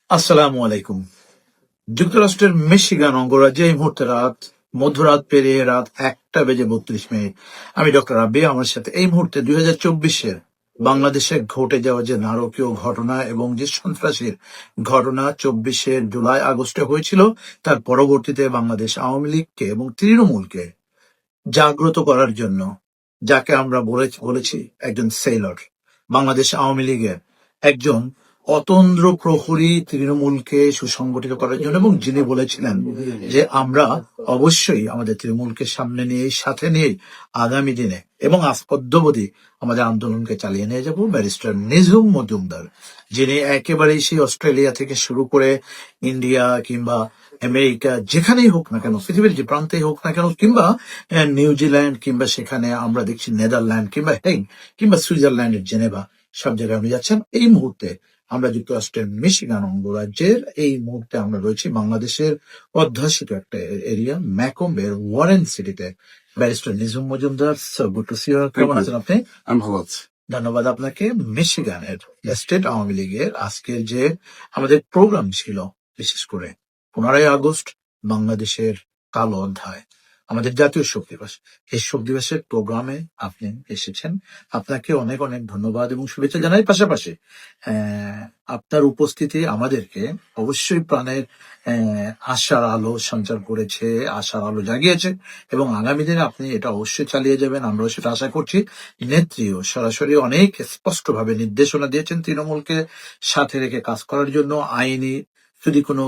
আসসালামু আলাইকুম। যুক্তরাষ্ট্রের মিশিগান অঙ্গরাজ্যে এই মুহূর্তে মধ্যরাত পেরিয়ে রাত 1:32। আমি ডক্টর রাব্বি, আমার সাথে এই মুহূর্তে 2024-এর বাংলাদেশে ঘটে যাওয়া যে নারকীয় ঘটনা এবং যে সন্ত্রাসীর ঘটনা 24শে জুলাই আগস্টে হয়েছিল, তার পরবর্তীতে বাংলাদেশ আওয়ামী লীগকে এবং তৃণমূলকে জাগ্রত করার জন্য যাকে আমরা বলেছি একজন সেলর, বাংলাদেশ আওয়ামী লীগের একজন অতন্দ্র প্রহরী তৃণমূলকে সুসংগঠিত করার জন্য, এবং যিনি বলেছিলেন যে আমরা অবশ্যই আমাদের তৃণমূলকে সামনে নিয়ে সাথে নিয়ে আগামী দিনে এবং অদ্যাবধি আমাদের আন্দোলনকে চালিয়ে নিয়ে যাব, ব্যারিস্টার নিঝুম মজুমদার, যিনি একেবারেই সেই অস্ট্রেলিয়া থেকে শুরু করে ইন্ডিয়া কিংবা আমেরিকা যেখানেই হোক না কেন, পৃথিবীর যে প্রান্তেই হোক না কেন, কিংবা নিউজিল্যান্ড, কিংবা সেখানে আমরা দেখছি নেদারল্যান্ড, কিংবা কিংবা সুইজারল্যান্ডের জেনেভা, সব জায়গায় উনি যাচ্ছেন। এই মুহূর্তে আমরা যুক্তরাষ্ট্রের মিশিগান অঙ্গরাজ্যের এই মুহূর্তে আমরা রয়েছি বাংলাদেশের অধ্যাসিত একটা এরিয়া, ম্যাকম্বের ওয়ারেন সিটিতে। Barrister Nijhum Majumdar, good to see you. কেমন আছেন আপনি? আমি ভালো আছি। ধন্যবাদ আপনাকে। মিশিগানের স্টেট আওয়ামী লীগের আজকের যে আমাদের প্রোগ্রাম ছিল, বিশেষ করে 15ই আগস্ট বাংলাদেশের কালো অধ্যায়, আমাদের জাতীয় শোক দিবস, এই শোক দিবসের প্রোগ্রামে আপনি এসেছেন। আপনাকে অনেক অনেক ধন্যবাদ এবং শুভেচ্ছা জানাই। পাশাপাশি আপনার উপস্থিতি আমাদেরকে অবশ্যই প্রাণের আশার আলো সঞ্চার করেছে, আশার আলো জাগিয়েছে, এবং আগামী দিনে আপনি এটা অবশ্যই চালিয়ে যাবেন, আমরাও সেটা আশা করছি। নেত্রীও সরাসরি অনেক স্পষ্টভাবে নির্দেশনা দিয়েছেন তৃণমূলকে সাথে রেখে কাজ করার জন্য। আইনি যদি কোনো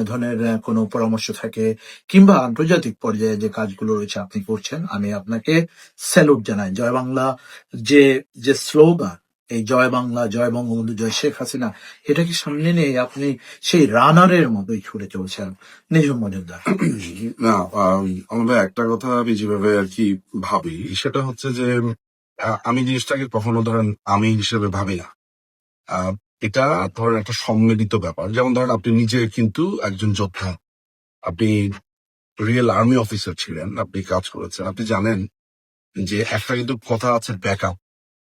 ধরনের কোনো পরামর্শ থাকে কিংবা আন্তর্জাতিক পর্যায়ে যে কাজগুলো রয়েছে আপনি করছেন, আমি আপনাকে স্যালুট জানাই। জয় বাংলা যে যে স্লোগান, এই জয় বাংলা, জয় বঙ্গবন্ধু, জয় শেখ হাসিনা, এটাকে সামনে নিয়ে আপনি সেই রানারের মতোই ছুটে চলছেন। নিঝুম মজুমদার। না, আমাদের একটা কথা আমি যেভাবে আর কি ভাবি সেটা হচ্ছে যে আমি জিনিসটাকে কখনো ধরেন আমি হিসেবে ভাবি না। আহ, এটা ধরেন একটা সম্মিলিত ব্যাপার। যেমন ধরেন আপনি নিজে কিন্তু একজন যোদ্ধা, আপনি রিয়েল আর্মি অফিসার ছিলেন, আপনি কাজ করেছেন, আপনি জানেন যে একটা কিন্তু কথা আছে ব্যাকআপ।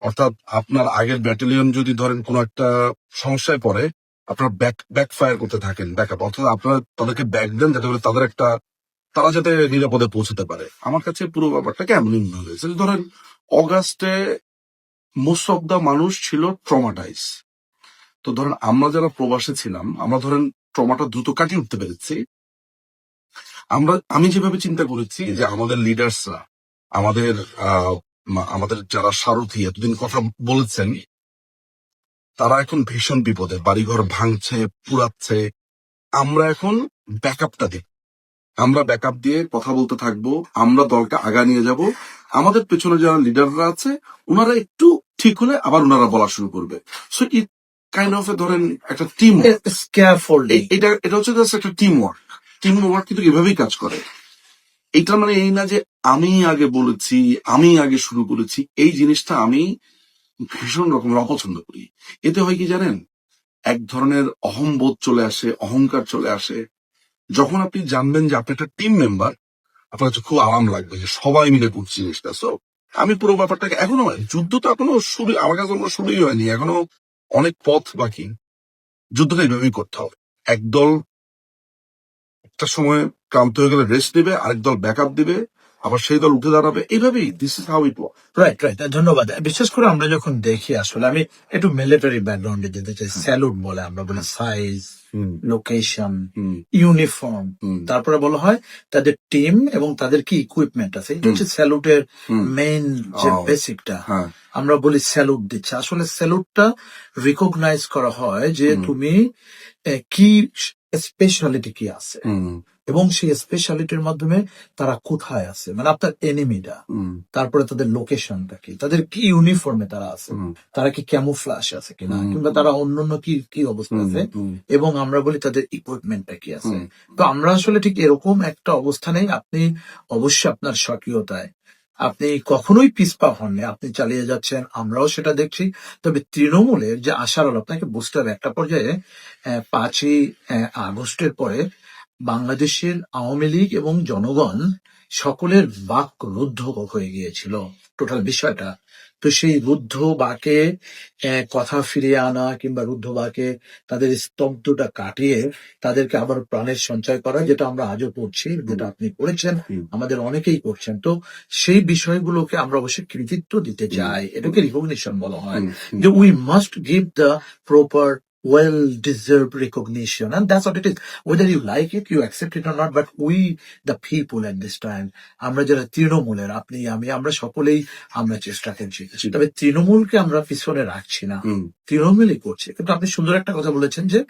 অর্থাৎ আপনার আগের ব্যাটালিয়ন যদি ধরেন কোনো একটা সমস্যায় পড়ে, আপনার ব্যাক ফায়ার করতে থাকেন, ব্যাকআপ, অর্থাৎ আপনারা তাদেরকে ব্যাক দেন যাতে করে তারা যাতে নিরাপদে পৌঁছতে পারে। আমার কাছে পুরো ব্যাপারটা কেমন মনে হয়েছে, ধরেন অগাস্টে মোস্ট অফ দা মানুষ ছিল ট্রমাটাইজ। তো ধরেন আমরা যারা প্রবাসে ছিলাম, আমরা ধরেন ট্রমাটা দ্রুত কাটিয়ে উঠতে পেরেছি। আমি যেভাবে চিন্তা করেছি যে আমাদের লিডার্সরা, আমাদের আমাদের যারা সারথি এতদিন কথা বলেছেন, তারা এখন ভীষণ বিপদে, বাড়িঘর ভাঙছে, পুড়াচ্ছে। আমরা এখন ব্যাকআপটা দিই, আমরা ব্যাকআপ দিয়ে কথা বলতে থাকবো, আমরা দলকে আগা নিয়ে যাব। আমাদের পেছনে যারা লিডাররা আছে ওনারা একটু ঠিক হলে আবার ওনারা বলা শুরু করবে। সো ইট কাইন্ড অফ ধরেন একটা টিম, এটা এটা হচ্ছে জাস্ট একটা টিম ওয়ার্ক। টিম ওয়ার্ক কিন্তু এভাবেই কাজ করে। এটা মানে এই না যে আমি আগে বলেছি, আমি আগে শুরু করেছি, এই জিনিসটা আমি ভীষণ রকমের অপছন্দ করি। এতে হয় কি জানেন, এক ধরনের অহংবোধ চলে আসে, অহংকার চলে আসে। যখন আপনি জানবেন যে আপনি একটা টিম মেম্বার, আপনার কাছে খুব আরাম লাগবে যে সবাই মিলে করছি জিনিসটা। সো আমি পুরো ব্যাপারটাকে এখনো, যুদ্ধ তো এখনো শুরু, আমার কাছে কোনো শুরুই হয়নি, এখনো অনেক পথ বাকি। যুদ্ধটা এইভাবেই করতে হবে। একদল একটা সময় ক্লান্ত হয়ে গেলে রেস্ট নেবে, আরেক দল ব্যাকআপ দিবে, আবার সেই দল উঠে দাঁড়াবে, এইভাবেই this is how it work. Right, right, ধন্যবাদ। বিশেষ করে আমরা যখন দেখি, আসলে আমি একটু মিলিটারি ব্যাকগ্রাউন্ডে যেতে চাই। স্যালুট বলে আমরা বলি সাইজ, লোকেশন, ইউনিফর্ম, তারপরে বলা হয় তাদের টিম এবং তাদের কি ইকুইপমেন্ট আছে। এটা হচ্ছে স্যালুটের মেইন যে বেসিকটা। আমরা বলি স্যালুট দিচ্ছে, আসলে স্যালুটটা রিকগনাইজ করা হয় যে তুমি কি স্পেশালিটি কি আছে, এবং সেই স্পেশালিটির মাধ্যমে তারা কোথায় আছে, মানে আপনার এনিমিটা, তারপরে তাদের লোকেশনটা কি, তাদের কি ইউনিফর্মে তারা আছে, তারা কি ক্যামোফ্লাশ আছে কিনা, কিংবা তারা অন্যান্য কি কি অবস্থা আছে, এবং আমরা বলি তাদের ইকুইপমেন্টটা কি আছে। তো আমরা আসলে ঠিক এরকম একটা অবস্থানেই, আপনি অবশ্যই আপনার সক্রিয়তায় আপনি কখনোই পিছপা হননি, আপনি চালিয়ে যাচ্ছেন, আমরাও সেটা দেখছি। তবে তৃণমূলের যে আশার আলো, আপনাকে বুঝতে হবে একটা পর্যায়ে 5ই আগস্টের পরে বাংলাদেশের আওয়ামী লীগ এবং জনগণ সকলের বাক রুদ্ধ হয়ে গিয়েছিল টোটাল বিষয়টা। তো সেই রুদ্ধ বাকে কথা ফিরিয়ে আনা কিংবা রুদ্ধ বাকে তাদের স্তব্ধতা কাটিয়ে তাদেরকে আবার প্রাণের সঞ্চয় করা, যেটা আমরা আজও করছি, যেটা আপনি করেছেন, আমাদের অনেকেই করছেন। তো সেই বিষয়গুলোকে আমরা অবশ্যই কৃতিত্ব দিতে চাই, এটাকে রিকগনিশন বলা হয়, যে we must give the proper well deserved recognition, and that's what it is. Whether you like it, you accept it or not, but we the people at this time, আমরা যারা তৃণমূলের, আপনি আমি, আমরা সকলেই আমরা চেষ্টা করছি, তবে তৃণমূলকে আমরা পিছনে রাখছি না, তৃণমূলই করছে। কিন্তু আপনি সুন্দর একটা কথা বলেছেন যে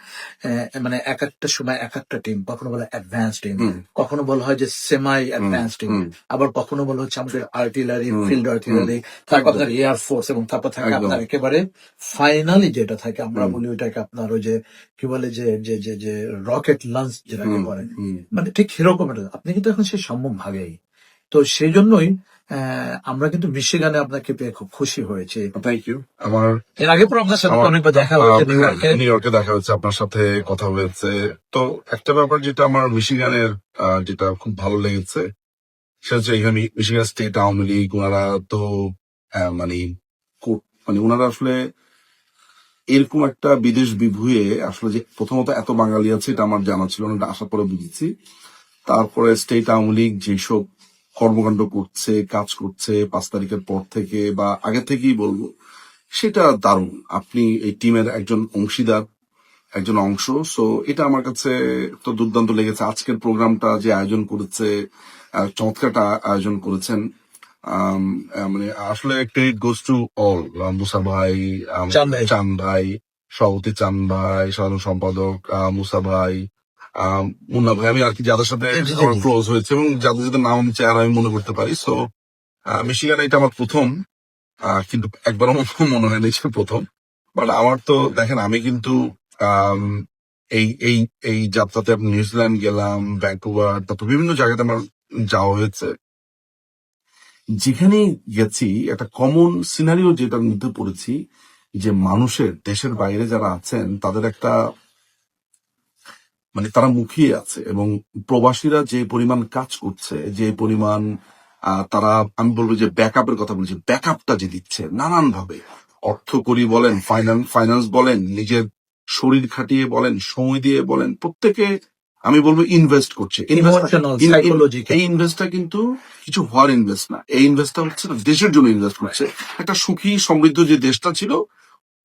মানে এক একটা সময় এক একটা টিম, কখনো বলা অ্যাডভান্স টিম, কখনো বলা হয় যে সেমাই অ্যাডভান্স টিম, আবার কখনো বলা হচ্ছে আমাদের আর্টিলারি, ফিল্ড আর্টিলারি, তারপর আপনার এয়ারফোর্স, এবং তারপর থাকে আপনার একেবারে ফাইনালি যেটা থাকে, আমরা বলি ওইটাকে আপনার ওই যে কি বলে যে যে যে যে রকেট লঞ্চ যেটাকে বলে, মানে ঠিক সেরকম একটা। আপনি কিন্তু এখন সেই সম্ভব ভাগেই, তো সেই জন্যই আমরা কিন্তু মিশিগানে আপনাকে পেয়ে খুব খুশি হয়েছি। Thank you. আমার এর আগে পর আপনার সাথে অনেকবার দেখা হয়েছে নিউ ইয়র্কে। নিউ ইয়র্কে দেখা হয়েছে, আপনার সাথে কথা হয়েছে। তো একটা ব্যাপার যেটা আমার মিশিগানের যেটা খুব ভালো লেগেছে, সেটা হচ্ছে এখানে মিশিগান স্টেট আওয়ামী লীগ, ওনারা তো মানে মানে ওনারা আসলে এরকম একটা বিদেশ বিভুঁয়ে আসলে যে প্রথমত এত বাঙালি আছে এটা আমার জানা ছিল না, আসার পরে বুঝেছি। তারপরে স্টেট আওয়ামী লীগ যেসব কর্মকাণ্ড করছে, কাজ করছে 5 তারিখের পর থেকে বা আগে থেকেই বলবো, সেটা দারুণ। আপনি এই টিমের একজন অংশীদার, একজন অংশ। সো এটা আমার কাছে তো দুর্দান্ত লেগেছে। আজকের প্রোগ্রামটা যে আয়োজন করেছে, চমৎকারটা আয়োজন করেছেন। মানে আসলে ক্রেডিট গোস টু অল, মুসা ভাই, চান ভাই, সভাপতি চান ভাই, সাধারণ সম্পাদক মুসা ভাই, মুন্না ভাই, আমি আর কি যাদের সাথে ক্লোজ হয়েছে এবং যাদের যাদের নাম আমি চেহারা আমি মনে করতে পারি। সো মিশিগানে এটা আমার প্রথম, কিন্তু একবারও মনে হয়নি যে প্রথম। বাট আমার তো দেখেন, আমি কিন্তু এই এই এই যাত্রাতে নিউজিল্যান্ড গেলাম, ভ্যাঙ্কুভার, তারপর বিভিন্ন জায়গাতে আমার যাওয়া হয়েছে। যেখানে গেছি একটা কমন সিনারিও যেটার মধ্যে পড়েছি, যে মানুষের দেশের বাইরে যারা আছেন তাদের একটা মানে তারা মুখিয়ে আছে, এবং প্রবাসীরা যে পরিমাণ কাজ করছে, যে পরিমাণ তারা, আমি বলবো যে ব্যাকআপের কথা বলছি, ব্যাকআপটা যে দিচ্ছে নানান ভাবে, অর্থকরী বলেন, ফাইন্যান্স বলেন, নিজের শরীর খাটিয়ে বলেন, সময় দিয়ে বলেন, প্রত্যেকে আমি বলবো ইনভেস্ট করছে। এই ইনভেস্টটা কিন্তু কিছু হওয়ার ইনভেস্ট না, এই ইনভেস্টটা হচ্ছে দেশের জন্য ইনভেস্ট করছে। একটা সুখী সমৃদ্ধ যে দেশটা ছিল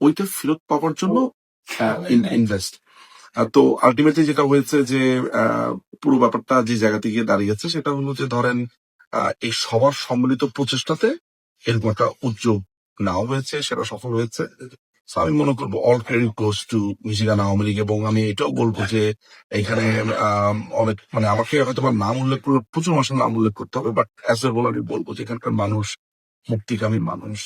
ওইটা ফেরত পাওয়ার জন্য ইনভেস্ট। তো আলটিমেটলি যেটা হয়েছে যে পুরো ব্যাপারটা যে জায়গা থেকে দাঁড়িয়েছে সেটা হলো যে ধরেন এই সবার সম্মিলিত প্রচেষ্টাতে এরকম একটা উদ্যোগ নেওয়া হয়েছে, সেটা সফল হয়েছে। আমি মনে করবো all credit goes to Michigan Awami League. এবং আমি এটাও বলবো যে এখানে অনেক মানে আমাকে হয়তো বা নাম উল্লেখ করে প্রচুর মানুষের নাম উল্লেখ করতে হবে, বাট অ্যাজ এ বলারই বলবো যে এখানকার মানুষ মুক্তিকামী মানুষ।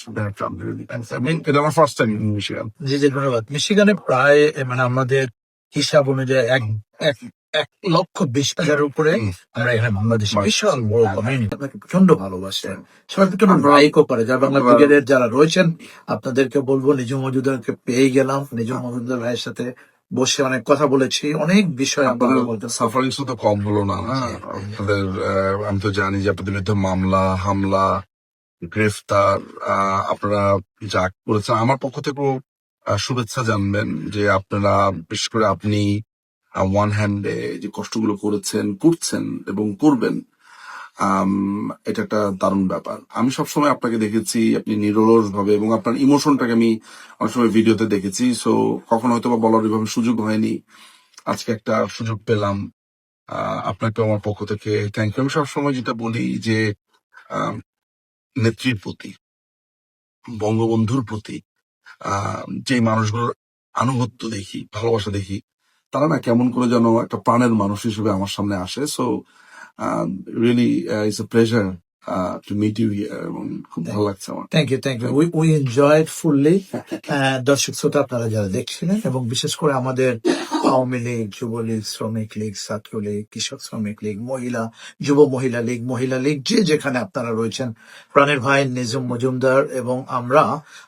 এটা আমার ফার্স্ট টাইম মিশিগান। জি জি, ধন্যবাদ। মিশিগানে প্রায় মানে আমাদের হিসাব অনুযায়ী 1,20,000 উপরে আমরা এখানে বাংলাদেশে বিশাল বড় কমিউনিটি, আপনাকে প্রচন্ড ভালোবাসে, সবাই প্রচন্ড লাইকও করে। যারা বাংলা ব্রিগেডের যারা রয়েছেন আপনাদেরকে বলবো, নিজু মজুমদারকে পেয়ে গেলাম, নিজু মজুমদার ভাইয়ের সাথে বসে অনেক কথা বলেছি, অনেক বিষয় আপনাদের বলতে। সাফারিংস তো কম হলো না, আপনাদের আমি তো জানি যে আপনাদের বিরুদ্ধে মামলা, হামলা, গ্রেফতার, আপনারা যা করেছেন আমার পক্ষ থেকেও শুভেচ্ছা জানবেন যে আপনারা, বিশেষ করে আপনি ওয়ান হ্যান্ডে যে কষ্টগুলো করেছেন, করছেন এবং করবেন, এটা একটা দারুণ ব্যাপার। আমি সবসময় আপনাকে দেখেছি আপনি নিরলস ভাবে, এবং আপনার ইমোশনটাকে আমি অনেক সময় ভিডিওতে দেখেছি। সো কখনো হয়তো বা বলার এভাবে সুযোগ হয়নি, আজকে একটা সুযোগ পেলাম। আপনাকে আমার পক্ষ থেকে থ্যাংক ইউ। আমি সবসময় যেটা বলি যে নেত্রীর প্রতি, বঙ্গবন্ধুর প্রতি যে মানুষগুলোর আনুগত্য দেখি, ভালোবাসা দেখি, তারা না কেমন করে যেন একটা প্রাণের মানুষ হিসেবে আমার সামনে আসে। So really it's a pleasure to meet you here, এবং খুব ভালো লাগছে আমার। Thank you, thank you. We enjoyed fully. দর্শক শ্রোতা আপনারা যারা দেখছিলেন, এবং বিশেষ করে আমাদের আওয়ামী লীগ, যুবলীগ, শ্রমিক লীগ, ছাত্রলীগ, কৃষক শ্রমিক লীগ, মহিলা, যুব মহিলা লীগ, যে যেখানে আপনারা রয়েছেন, প্রাণের ভাই নিজুম মজুমদার এবং আমরা,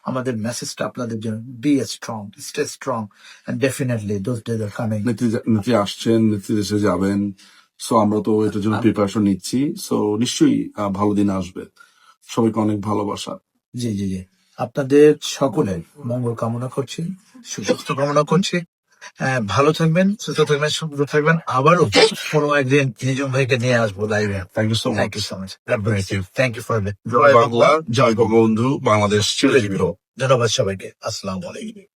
আমাদের মেসেজটা আপনাদের জন্য, be strong, stay strong, and definitely those days are coming. নেত্রী আসছেন, নেত্রী দেশে যাবেন। সো আমরা তো এটার জন্য প্রিপারেশন নিচ্ছি। সো নিশ্চয়ই ভালো দিন আসবে। সবাইকে অনেক ভালোবাসা। জি জি জি। আপনাদের সকলের মঙ্গল কামনা করছি, সুস্বাস্থ্য কামনা করছি। ভালো থাকবেন, সুস্থ থাকবেন, সুন্দর থাকবেন। আবারও কোনো একদিন নিজম ভাইকে নিয়ে আসবো লাইভে। Thank you so thank much. You so much. Thank you for জয় বাংলা, জয় বঙ্গবন্ধু, বাংলাদেশ চিরজীবী হোক। ধন্যবাদ সবাইকে। আসসালামু আলাইকুম।